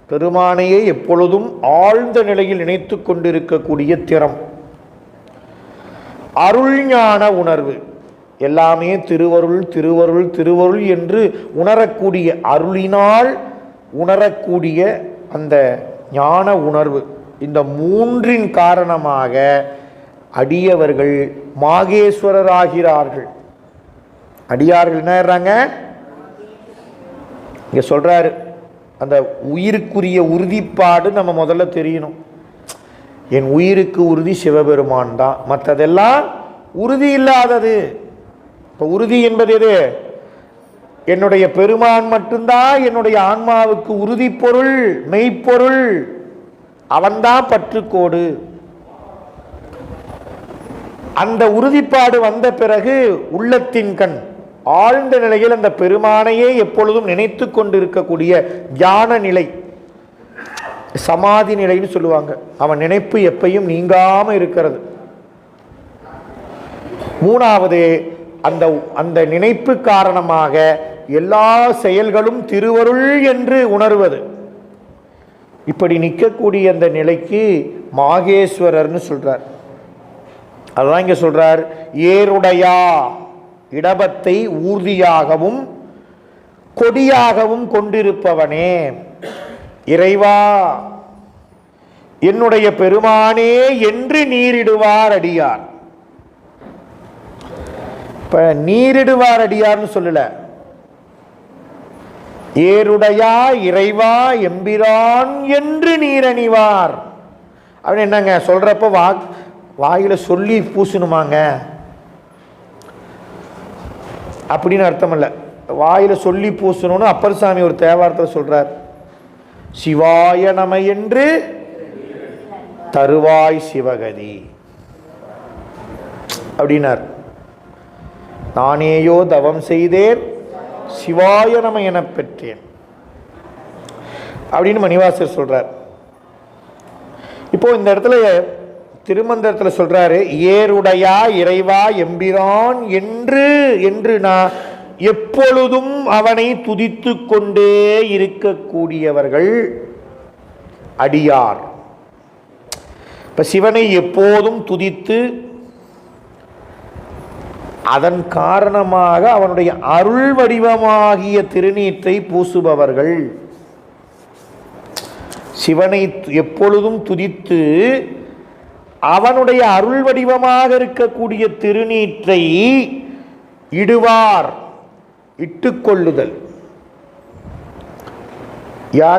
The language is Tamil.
பெருமானையே எப்பொழுதும் ஆழ்ந்த நிலையில் நினைத்து கொண்டிருக்கக்கூடிய திறம். அருள்ஞான உணர்வு, எல்லாமே திருவருள் திருவருள் திருவருள் என்று உணரக்கூடிய, அருளினால் உணரக்கூடிய அந்த ஞான உணர்வு. இந்த மூன்றின் காரணமாக அடியவர்கள் மாகேஸ்வரர் ஆகிறார்கள். அடியார்கள் என்ன ஆகிறாங்க? இங்க சொல்றாரு, அந்த உயிருக்குரிய உறுதிப்பாடு நம்ம முதல்ல தெரியணும். என் உயிருக்கு உறுதி சிவபெருமான் தான், மற்றதெல்லாம் உறுதி இல்லாதது. இப்போ உறுதி என்பது எது? என்னுடைய பெருமான் மட்டும்தான் என்னுடைய ஆன்மாவுக்கு உறுதி பொருள், மெய்ப்பொருள். அவன்தான் பற்றுக்கோடு. அந்த உறுதிப்பாடு வந்த பிறகு உள்ளத்தின் கண் ஆழ்ந்த நிலையில் அந்த பெருமானையே எப்பொழுதும் நினைத்து கொண்டிருக்கக்கூடிய ஞான நிலை, சமாதி நிலைன்னு சொல்லுவாங்க. அவன் நினைப்பு எப்பையும் நீங்காம இருக்கிறது. மூணாவது, அந்த அந்த நினைப்பு காரணமாக எல்லா செயல்களும் திருவருள் என்று உணர்வது. இப்படி நிற்கக்கூடிய அந்த நிலைக்கு மாகேஸ்வரர்னு சொல்றார். அதுதான் இங்க சொல்றார், ஏருடையா, இடபத்தை ஊர்தியாகவும் கொடியாகவும் கொண்டிருப்பவனே, இறைவா என்னுடைய பெருமானே என்று நீரிடுவார் அடியார். இப்ப நீரிடுவார் அடியார்னு சொல்லல, ஏருடையா இறைவா எம்பிரான் என்று நீரணிவார். அப்படின்னு என்னங்க சொல்றப்ப வாயில சொல்லி பூசணுமாங்க அப்படின்னு அர்த்தம் இல்லை. வாயில சொல்லி பூசணும்னு அப்பர் சாமி ஒரு தேவாரத்தில் சொல்றார். சிவாய நம என்று தருவாய் சிவகதி அப்படின்னார். நானேயோ தவம் செய்தேன் சிவாய நம என பெற்றேன் அப்படின்னு மணிவாசர் சொல்றார். இப்போ இந்த இடத்துல திருமந்திரத்தில் சொல்றாரு, ஏருடையா இறைவா எம்பிரான் என்று நான் எப்பொழுதும் அவனை துதித்து கொண்டே இருக்கக்கூடியவர்கள் அடியார். இப்ப சிவனை எப்போதும் துதித்து அதன் காரணமாக அவனுடைய அருள் வடிவமாகிய திருநீற்றை பூசுபவர்கள். சிவனை எப்பொழுதும் துதித்து அவனுடைய அருள் வடிவமாக இருக்கக்கூடிய திருநீற்றை இடுவார், இட்டுக்கொள்ளுதல். யார்?